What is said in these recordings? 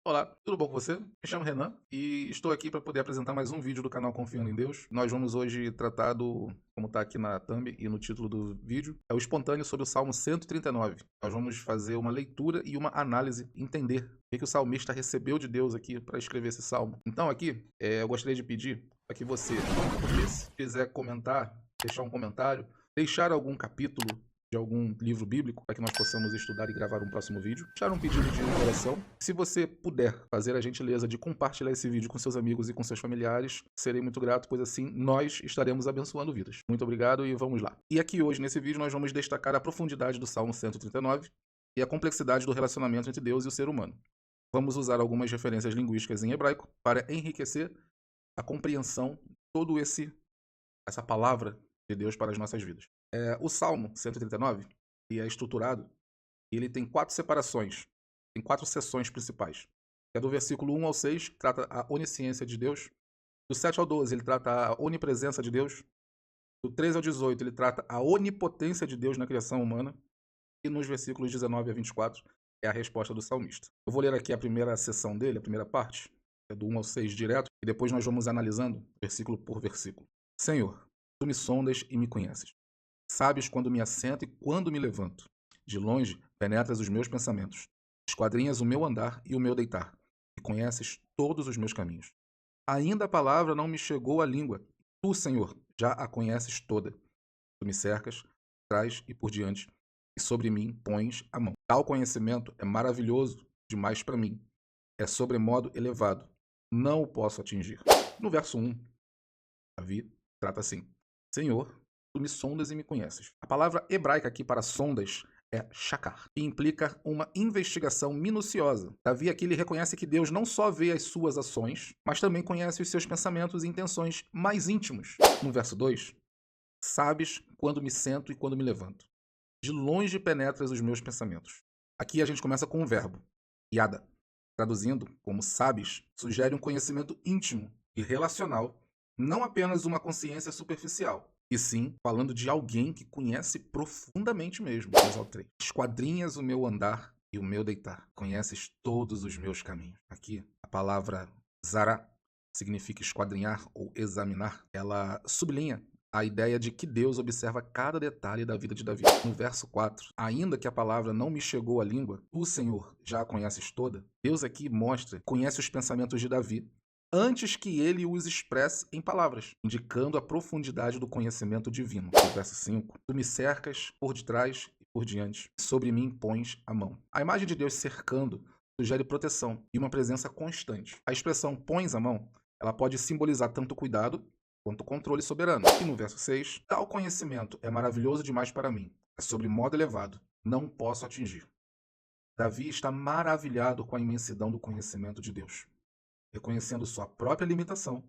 Olá, tudo bom com você? Me chamo Renan e estou aqui para poder apresentar mais um vídeo do canal Confiando em Deus. Nós vamos hoje tratar como está aqui na thumb e no título do vídeo, é o espontâneo sobre o Salmo 139. Nós vamos fazer uma leitura e uma análise, entender o que o salmista recebeu de Deus aqui para escrever esse salmo. Então aqui, eu gostaria de pedir para que você, se quiser comentar, deixar um comentário, deixar algum capítulo de algum livro bíblico para que nós possamos estudar e gravar um próximo vídeo. Deixar um pedido de oração. Se você puder fazer a gentileza de compartilhar esse vídeo com seus amigos e com seus familiares, serei muito grato, pois assim nós estaremos abençoando vidas. Muito obrigado e vamos lá. E aqui hoje nesse vídeo nós vamos destacar a profundidade do Salmo 139 e a complexidade do relacionamento entre Deus e o ser humano. Vamos usar algumas referências linguísticas em hebraico para enriquecer a compreensão de todo essa palavra de Deus para as nossas vidas. O Salmo 139 é estruturado e ele tem 4 separações, tem 4 seções principais. É do versículo 1 ao 6, que trata a onisciência de Deus. Do 7 ao 12, ele trata a onipresença de Deus. Do 13 ao 18, ele trata a onipotência de Deus na criação humana. E nos versículos 19 a 24, é a resposta do salmista. Eu vou ler aqui a primeira seção dele, a primeira parte, é do 1 ao 6 direto, e depois nós vamos analisando versículo por versículo. Senhor, tu me sondas e me conheces. Sabes quando me assento e quando me levanto. De longe penetras os meus pensamentos. Esquadrinhas o meu andar e o meu deitar. E conheces todos os meus caminhos. Ainda a palavra não me chegou à língua. Tu, Senhor, já a conheces toda. Tu me cercas, trás e por diante, e sobre mim pões a mão. Tal conhecimento é maravilhoso demais para mim. É sobremodo elevado. Não o posso atingir. No verso 1, Davi trata assim: Senhor, tu me sondas e me conheces. A palavra hebraica aqui para sondas é shakar, que implica uma investigação minuciosa. Davi aqui ele reconhece que Deus não só vê as suas ações, mas também conhece os seus pensamentos e intenções mais íntimos. No verso 2, sabes quando me sento e quando me levanto. De longe penetras os meus pensamentos. Aqui a gente começa com um verbo, yada. Traduzindo, como sabes, sugere um conhecimento íntimo e relacional, não apenas uma consciência superficial, e sim falando de alguém que conhece profundamente mesmo. Vamos ao 3. Esquadrinhas o meu andar e o meu deitar. Conheces todos os meus caminhos. Aqui, a palavra zara significa esquadrinhar ou examinar. Ela sublinha a ideia de que Deus observa cada detalhe da vida de Davi. No verso 4, ainda que a palavra não me chegou à língua, tu, Senhor, já a conheces toda. Deus aqui mostra, conhece os pensamentos de Davi antes que ele os expresse em palavras, indicando a profundidade do conhecimento divino. No verso 5, tu me cercas por detrás e por diante, e sobre mim pões a mão. A imagem de Deus cercando sugere proteção e uma presença constante. A expressão pões a mão, ela pode simbolizar tanto cuidado quanto controle soberano. E no verso 6, tal conhecimento é maravilhoso demais para mim, é sobre modo elevado, não posso atingir. Davi está maravilhado com a imensidão do conhecimento de Deus, reconhecendo sua própria limitação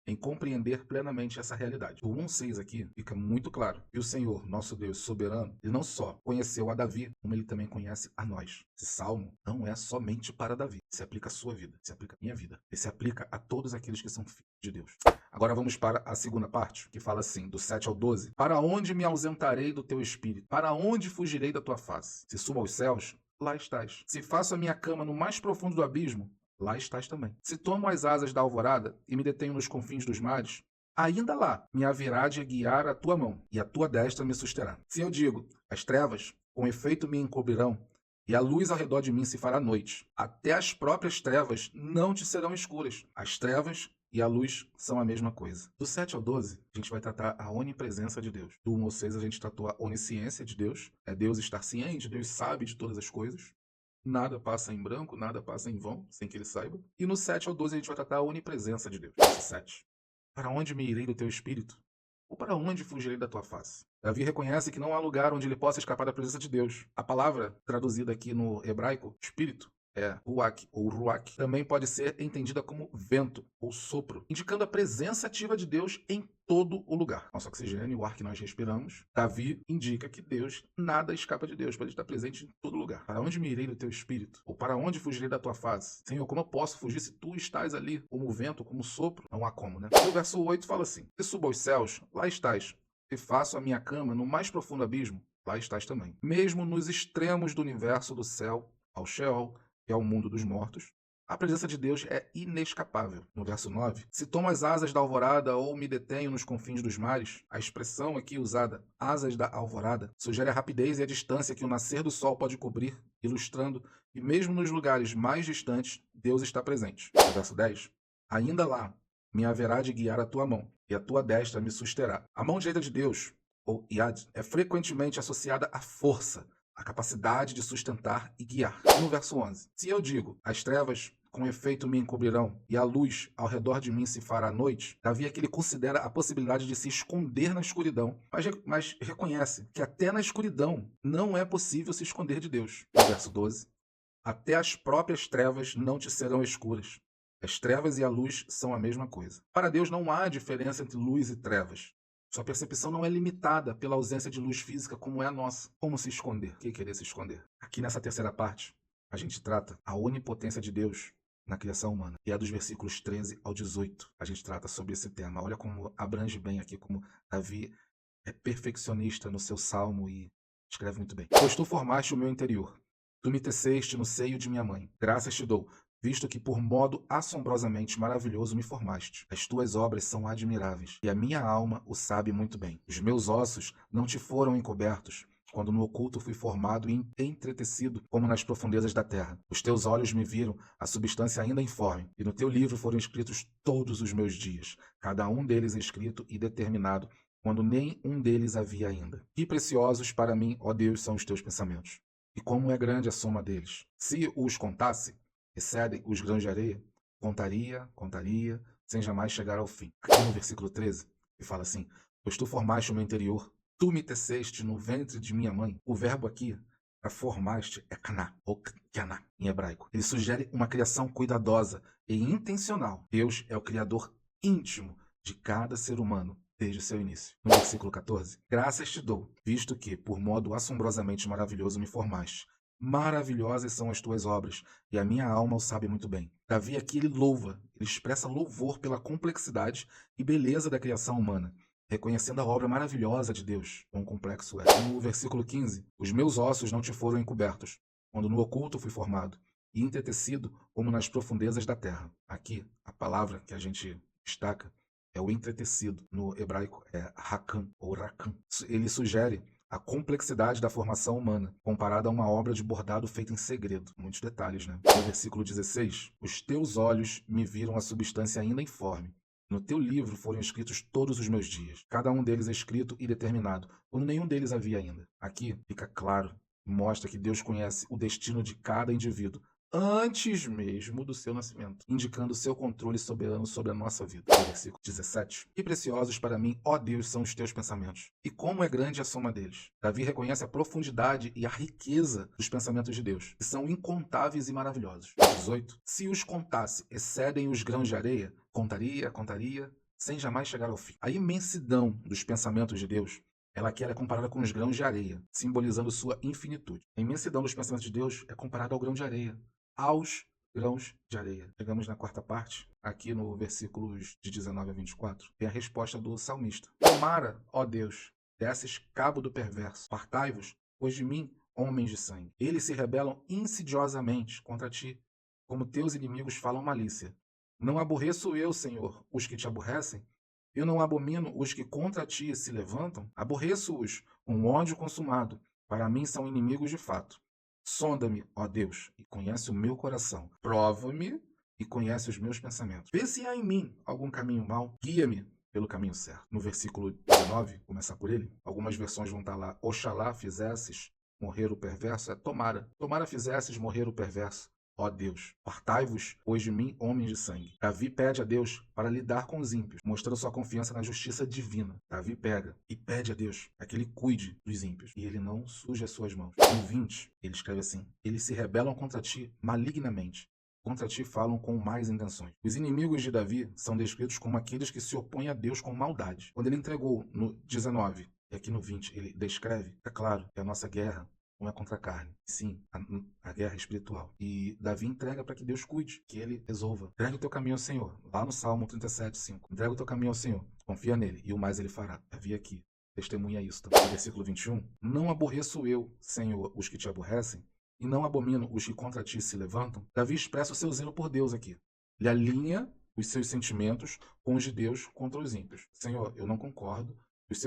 em compreender plenamente essa realidade. O 1:6 aqui fica muito claro que o Senhor, nosso Deus soberano, ele não só conheceu a Davi, como ele também conhece a nós. Esse salmo não é somente para Davi, se aplica à sua vida, se aplica à minha vida, e se aplica a todos aqueles que são filhos de Deus. Agora vamos para a segunda parte, que fala assim, do 7 ao 12. Para onde me ausentarei do teu espírito? Para onde fugirei da tua face? Se subo aos céus, lá estás. Se faço a minha cama no mais profundo do abismo, lá estás também. Se tomo as asas da alvorada e me detenho nos confins dos mares, ainda lá me haverá de guiar a tua mão, e a tua destra me susterá. Se eu digo, as trevas, com efeito me encobrirão, e a luz ao redor de mim se fará noite, até as próprias trevas não te serão escuras. As trevas e a luz são a mesma coisa. Do 7 ao 12, a gente vai tratar a onipresença de Deus. Do 1 ao 6, a gente tratou a onisciência de Deus. É Deus estar ciente, Deus sabe de todas as coisas. Nada passa em branco, nada passa em vão, sem que ele saiba. E no 7 ao 12 a gente vai tratar a onipresença de Deus. Verso 7. Para onde me irei do teu espírito? Ou para onde fugirei da tua face? Davi reconhece que não há lugar onde ele possa escapar da presença de Deus. A palavra traduzida aqui no hebraico, espírito, é ruach ou ruach, também pode ser entendida como vento ou sopro, indicando a presença ativa de Deus em todo o lugar. Nosso oxigênio, o ar que nós respiramos, Davi indica que Deus, nada escapa de Deus, pode estar presente em todo lugar. Para onde me irei do teu espírito? Ou para onde fugirei da tua face? Senhor, como eu posso fugir se tu estás ali, como vento, como sopro? Não há como, né? O verso 8 fala assim: se subo aos céus, lá estás. Se faço a minha cama no mais profundo abismo, lá estás também. Mesmo nos extremos do universo, do céu ao Sheol, que é o mundo dos mortos, A presença de Deus é inescapável. No verso 9, se tomo as asas da alvorada ou me detenho nos confins dos mares, a expressão aqui usada, asas da alvorada, sugere a rapidez e a distância que o nascer do sol pode cobrir, ilustrando que mesmo nos lugares mais distantes, Deus está presente. No verso 10, ainda lá me haverá de guiar a tua mão, e a tua destra me susterá. A mão direita de Deus, ou Yad, é frequentemente associada à força, à capacidade de sustentar e guiar. No verso 11, se eu digo, as trevas com efeito me encobrirão, e a luz ao redor de mim se fará noite, Davi aqui ele considera a possibilidade de se esconder na escuridão, mas reconhece que até na escuridão não é possível se esconder de Deus. No verso 12, até as próprias trevas não te serão escuras. As trevas e a luz são a mesma coisa. Para Deus não há diferença entre luz e trevas. Sua percepção não é limitada pela ausência de luz física como é a nossa. Como se esconder? O que querer se esconder? Aqui nessa terceira parte, a gente trata a onipotência de Deus na criação humana. E é dos versículos 13 ao 18. A gente trata sobre esse tema. Olha como abrange bem aqui, como Davi é perfeccionista no seu salmo e escreve muito bem. Pois tu formaste o meu interior. Tu me teceste no seio de minha mãe. Graças te dou, visto que por modo assombrosamente maravilhoso me formaste. As tuas obras são admiráveis, e a minha alma o sabe muito bem. Os meus ossos não te foram encobertos, quando no oculto fui formado e entretecido como nas profundezas da terra. Os teus olhos me viram a substância ainda informe, e no teu livro foram escritos todos os meus dias, cada um deles escrito e determinado, quando nem um deles havia ainda. Que preciosos para mim, ó Deus, são os teus pensamentos, e como é grande a soma deles. Se os contasse, excedem os grãos de areia, contaria, sem jamais chegar ao fim. Aqui no versículo 13, ele fala assim, pois tu formaste o meu interior, tu me teceste no ventre de minha mãe. O verbo aqui, para formaste, é kaná, ou kyaná, em hebraico. Ele sugere uma criação cuidadosa e intencional. Deus é o criador íntimo de cada ser humano, desde seu início. No versículo 14, graças te dou, visto que, por modo assombrosamente maravilhoso, me formaste. Maravilhosas são as tuas obras, e a minha alma o sabe muito bem. Davi aqui ele louva, ele expressa louvor pela complexidade e beleza da criação humana, reconhecendo a obra maravilhosa de Deus, quão complexo é. No versículo 15, os meus ossos não te foram encobertos, quando no oculto fui formado, e entretecido como nas profundezas da terra. Aqui, a palavra que a gente destaca é o entretecido. No hebraico é rakan, ou rakan. Ele sugere a complexidade da formação humana, comparada a uma obra de bordado feita em segredo. Muitos detalhes, né? No versículo 16, os teus olhos me viram a substância ainda informe. No teu livro foram escritos todos os meus dias, cada um deles escrito e determinado, quando nenhum deles havia ainda. Aqui fica claro, mostra que Deus conhece o destino de cada indivíduo, antes mesmo do seu nascimento, indicando seu controle soberano sobre a nossa vida. No versículo 17. Que preciosos para mim, ó Deus, são os teus pensamentos, e como é grande a soma deles. Davi reconhece a profundidade e a riqueza dos pensamentos de Deus, que são incontáveis e maravilhosos. 18. Se os contasse, excedem os grãos de areia, contaria, sem jamais chegar ao fim. A imensidão dos pensamentos de Deus ela aqui é comparada com os grãos de areia, simbolizando sua infinitude. A imensidão dos pensamentos de Deus é comparada ao grão de areia, aos grãos de areia. Chegamos na quarta parte, aqui no versículos de 19 a 24, tem a resposta do salmista. Tomara, ó Deus, desses cabo do perverso, partai-vos, pois de mim, homens de sangue. Eles se rebelam insidiosamente contra ti, como teus inimigos falam malícia. Não aborreço eu, Senhor, os que te aborrecem? Eu não abomino os que contra ti se levantam? Aborreço-os com ódio consumado. Para mim são inimigos de fato. Sonda-me, ó Deus, e conhece o meu coração. Prova-me e conhece os meus pensamentos. Vê se há em mim algum caminho mau. Guia-me pelo caminho certo. No versículo 19, começar por ele, algumas versões vão estar lá. Oxalá fizesses morrer o perverso. É tomara. Tomara fizesses morrer o perverso. Ó Deus, partai-vos, pois de mim, homens de sangue. Davi pede a Deus para lidar com os ímpios, mostrando sua confiança na justiça divina. Davi pega e pede a Deus para que ele cuide dos ímpios, e ele não suje as suas mãos. No 20, ele escreve assim, eles se rebelam contra ti malignamente. Contra ti falam com mais intenções. Os inimigos de Davi são descritos como aqueles que se opõem a Deus com maldade. Quando ele entregou no 19, e aqui no 20 ele descreve, é claro que a nossa guerra não é contra a carne, sim, a guerra espiritual. E Davi entrega para que Deus cuide, que ele resolva. Entrega o teu caminho ao Senhor, lá no Salmo 37:5. Entrega o teu caminho ao Senhor, confia nele, e o mais ele fará. Davi aqui testemunha isso também. No versículo 21, não aborreço eu, Senhor, os que te aborrecem, e não abomino os que contra ti se levantam, Davi expressa o seu zelo por Deus aqui. Ele alinha os seus sentimentos com os de Deus contra os ímpios. Senhor, eu não concordo. Os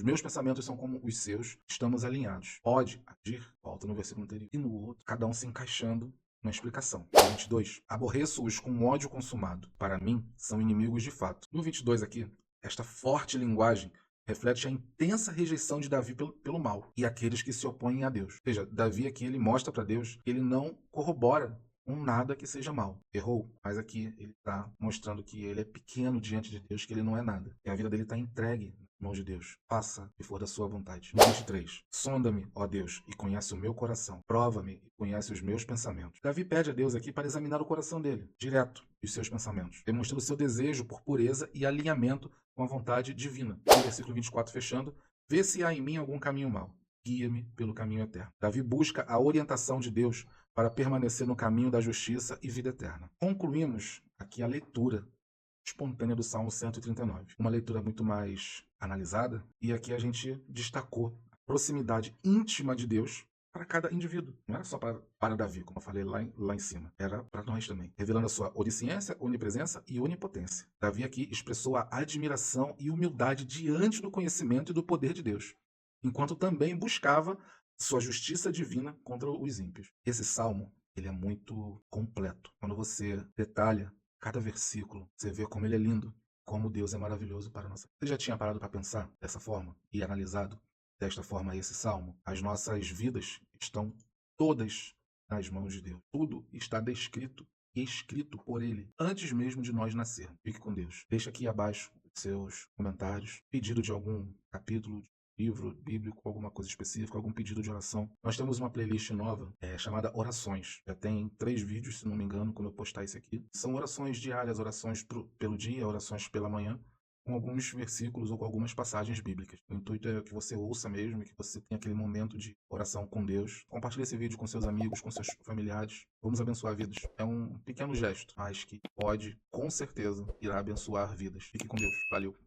meus pensamentos são como os seus, estamos alinhados. Pode agir, volta no versículo anterior, e no outro, cada um se encaixando na explicação. No 22, aborreço-os com ódio consumado. Para mim, são inimigos de fato. No 22 aqui, esta forte linguagem reflete a intensa rejeição de Davi pelo mal e aqueles que se opõem a Deus. Ou seja, Davi aqui ele mostra para Deus que ele não corrobora um nada que seja mal. Errou, mas aqui ele está mostrando que ele é pequeno diante de Deus, que ele não é nada. E a vida dele está entregue nas mãos de Deus. Faça o que for da sua vontade. No 23. Sonda-me, ó Deus, e conhece o meu coração. Prova-me e conhece os meus pensamentos. Davi pede a Deus aqui para examinar o coração dele, direto, e os seus pensamentos, demonstrando seu desejo por pureza e alinhamento com a vontade divina. No versículo 24, fechando, vê se há em mim algum caminho mau. Guia-me pelo caminho eterno. Davi busca a orientação de Deus para permanecer no caminho da justiça e vida eterna. Concluímos aqui a leitura espontânea do Salmo 139. Uma leitura muito mais analisada, e aqui a gente destacou a proximidade íntima de Deus para cada indivíduo. Não era só para Davi, como eu falei lá em cima. Era para nós também. Revelando a sua onisciência, onipresença e onipotência. Davi aqui expressou a admiração e humildade diante do conhecimento e do poder de Deus, enquanto também buscava sua justiça divina contra os ímpios. Esse salmo, ele é muito completo. Quando você detalha cada versículo, você vê como ele é lindo, como Deus é maravilhoso para nós. Você já tinha parado para pensar dessa forma e analisado desta forma esse salmo? As nossas vidas estão todas nas mãos de Deus. Tudo está descrito e escrito por Ele antes mesmo de nós nascermos. Fique com Deus. Deixa aqui abaixo seus comentários, pedido de algum capítulo, livro bíblico, alguma coisa específica, algum pedido de oração. Nós temos uma playlist nova chamada Orações. Já tem 3 vídeos, se não me engano, quando eu postar isso aqui. São orações diárias, orações pelo dia, orações pela manhã, com alguns versículos ou com algumas passagens bíblicas. O intuito é que você ouça mesmo, que você tenha aquele momento de oração com Deus. Compartilhe esse vídeo com seus amigos, com seus familiares. Vamos abençoar vidas. É um pequeno gesto, mas que pode, com certeza, irá abençoar vidas. Fique com Deus. Valeu.